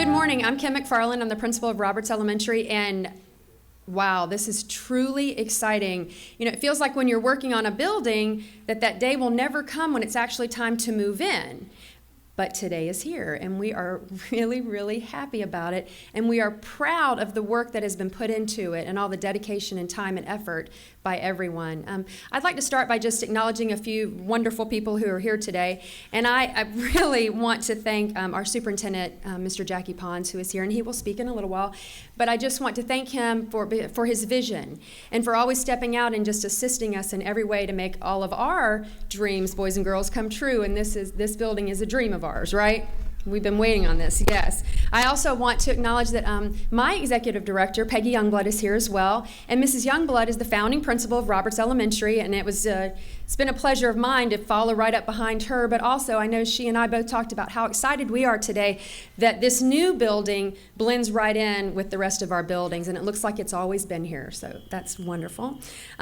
Good morning. I'm Kim McFarland. I'm the principal of Roberts Elementary, and wow, this is truly exciting. You know, it feels like when you're working on a building that day will never come when it's actually time to move in. But today is here, and we are really, really happy about it, and we are proud of the work that has been put into it and all the dedication and time and effort by everyone. I'd like to start by just acknowledging a few wonderful people who are here today, and I really want to thank our superintendent, Mr. Jackie Pons, who is here, and he will speak in a little while, but I just want to thank him for his vision and for always stepping out and just assisting us in every way to make all of our dreams, boys and girls, come true, and this building is a dream of ours, right? We've been waiting on this, yes. I also want to acknowledge that my executive director, Peggy Youngblood, is here as well. And Mrs. Youngblood is the founding principal of Roberts Elementary, and it's been a pleasure of mine to follow right up behind her. But also, I know she and I both talked about how excited we are today that this new building blends right in with the rest of our buildings, and it looks like it's always been here, so that's wonderful.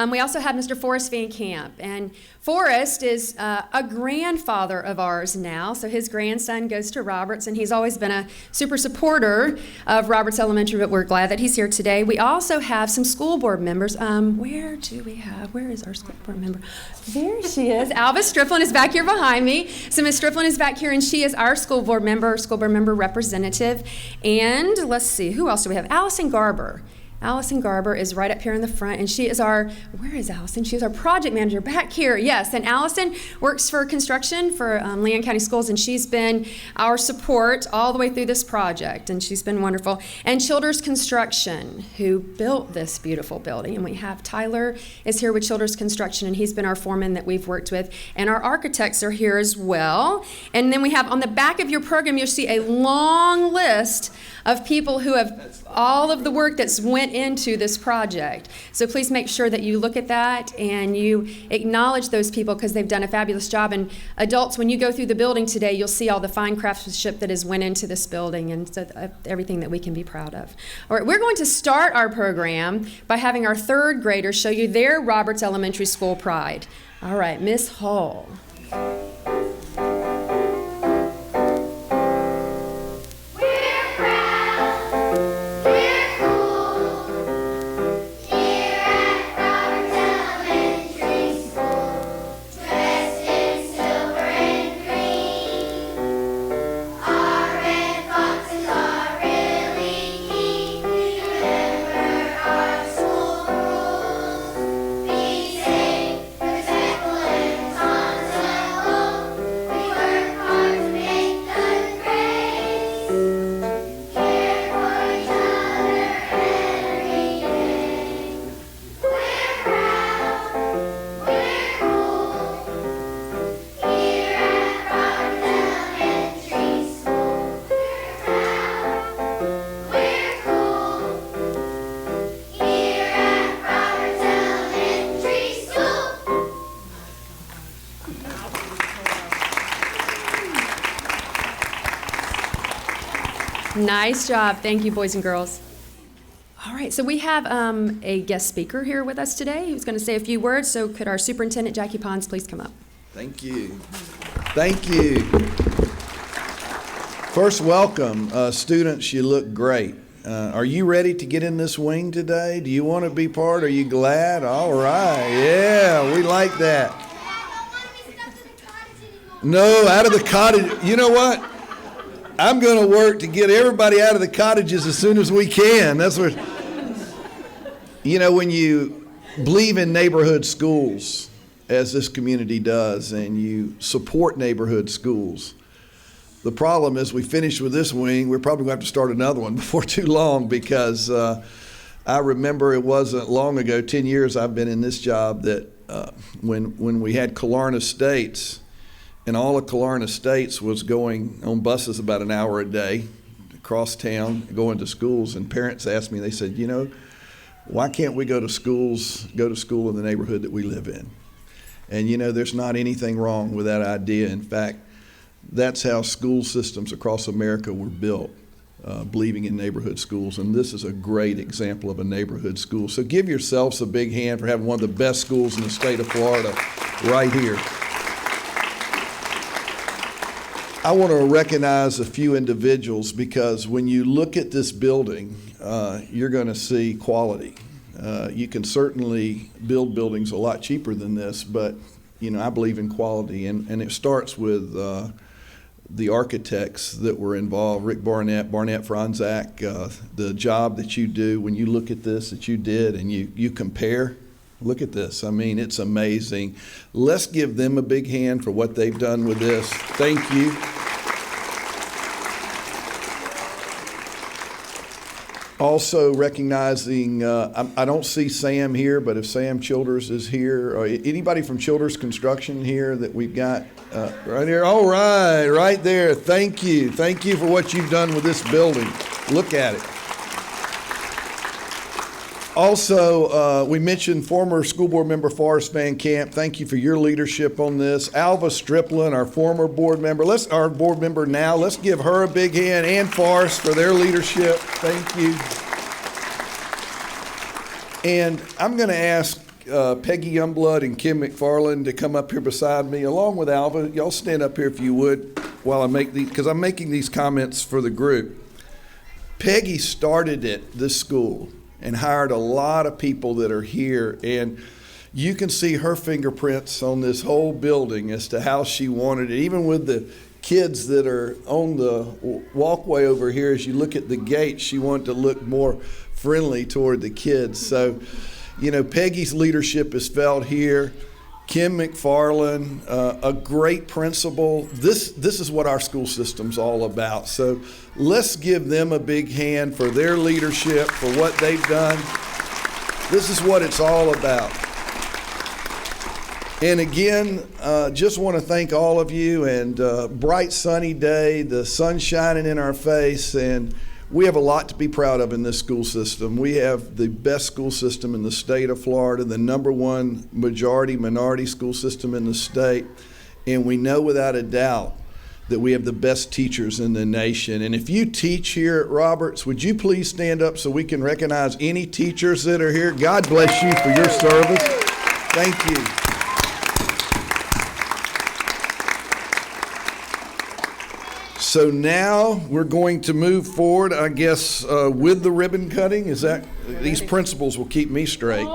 We also have Mr. Forrest Van Camp, and Forrest is a grandfather of ours now, so his grandson goes to Roberts, and he's always been a super supporter of Roberts Elementary, but we're glad that he's here today. We also have some school board members. Where is our school board member? There she is. Alva Striplin is back here behind me. So Ms. Striplin is back here, and she is our school board member representative. And let's see, who else do we have? Allison Garber. Allison Garber is right up here in the front, and she is where is Allison? She is our project manager back here, yes. And Allison works for construction for Leon County Schools, and she's been our support all the way through this project, and she's been wonderful. And Childers Construction, who built this beautiful building, and we have Tyler is here with Childers Construction, and he's been our foreman that we've worked with. And our architects are here as well. And then we have on the back of your program, you'll see a long list of people who have all of the work that's went into this project. So please make sure that you look at that and you acknowledge those people because they've done a fabulous job. And adults, when you go through the building today, you'll see all the fine craftsmanship that has went into this building and so everything that we can be proud of. All right, we're going to start our program by having our third graders show you their Roberts Elementary School pride. All right, Miss Hall. Nice job. Thank you, boys and girls. All right, so we have a guest speaker here with us today who's going to say a few words. So could our superintendent, Jackie Pons, please come up? Thank you. Thank you. First, welcome. Students, you look great. Are you ready to get in this wing today? Do you want to be part? Are you glad? All right. Yeah, we like that. No, out of the cottage. You know what? I'm going to work to get everybody out of the cottages as soon as we can. That's what, you know, when you believe in neighborhood schools, as this community does, and you support neighborhood schools, the problem is we finish with this wing, we're probably going to have to start another one before too long because I remember it wasn't long ago, 10 years I've been in this job, that when we had Killarney Estates, and all of Killarney Estates was going on buses about an hour a day across town, going to schools, and parents asked me, they said, you know, why can't we go to school in the neighborhood that we live in? And you know, there's not anything wrong with that idea. In fact, that's how school systems across America were built, believing in neighborhood schools, and this is a great example of a neighborhood school. So give yourselves a big hand for having one of the best schools in the state of Florida right here. I want to recognize a few individuals because when you look at this building, you're going to see quality. You can certainly build buildings a lot cheaper than this, but I believe in quality, and it starts with the architects that were involved, Rick Barnett Franzak, the job that you do when you look at this that you did and you compare. Look at this. I mean, it's amazing. Let's give them a big hand for what they've done with this. Thank you. Also recognizing, I don't see Sam here, but if Sam Childers is here, or anybody from Childers Construction here that we've got right here? All right there. Thank you. Thank you for what you've done with this building. Look at it. Also, we mentioned former school board member Forrest Van Camp. Thank you for your leadership on this. Alva Striplin, our former board member. Our board member now. Let's give her a big hand, and Forrest for their leadership. Thank you. And I'm going to ask Peggy Youngblood and Kim McFarland to come up here beside me, along with Alva. Y'all stand up here if you would while I make these, because I'm making these comments for the group. Peggy started at this school and hired a lot of people that are here, and you can see her fingerprints on this whole building as to how she wanted it, even with the kids that are on the walkway over here. As you look at the gate, she wanted to look more friendly toward the kids. So, Peggy's leadership is felt here. Kim McFarland, a great principal. This is what our school system's all about. So let's give them a big hand for their leadership, for what they've done. This is what it's all about. And again, just want to thank all of you, and bright sunny day, the sun shining in our face, and we have a lot to be proud of in this school system. We have the best school system in the state of Florida, the #1 minority school system in the state, and we know without a doubt that we have the best teachers in the nation. And if you teach here at Roberts, would you please stand up so we can recognize any teachers that are here? God bless you for your service. Thank you. So now we're going to move forward, I guess, with the ribbon cutting. Is that, these principals will keep me straight.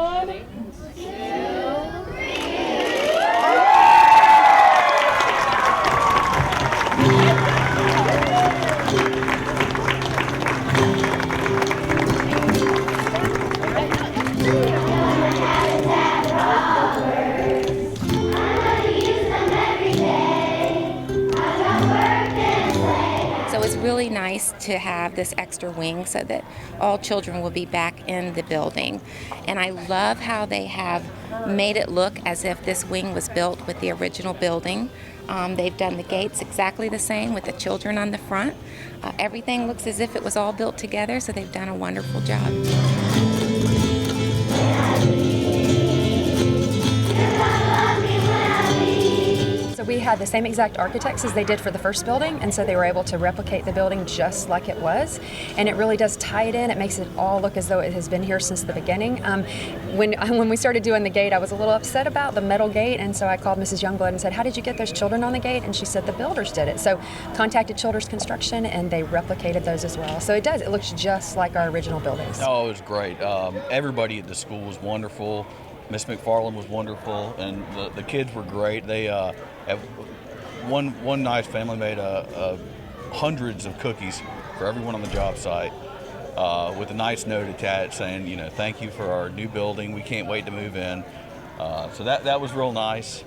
Really nice to have this extra wing so that all children will be back in the building. And I love how they have made it look as if this wing was built with the original building. They've done the gates exactly the same with the children on the front. Everything looks as if it was all built together, so they've done a wonderful job. So we had the same exact architects as they did for the first building, and so they were able to replicate the building just like it was, and it really does tie it in. It makes it all look as though it has been here since the beginning. When we started doing the gate, I was a little upset about the metal gate, and so I called Mrs. Youngblood and said, "How did you get those children on the gate?" And she said, "The builders did it." So contacted Childers Construction, and they replicated those as well. So it does. It looks just like our original buildings. Oh, it was great. Everybody at the school was wonderful. Miss McFarland was wonderful, and the kids were great. They one nice family made hundreds of cookies for everyone on the job site, with a nice note attached saying, thank you for our new building. We can't wait to move in. So that was real nice.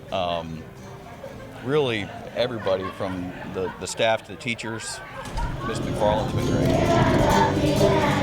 Really, everybody from the staff to the teachers, Miss McFarland's been great.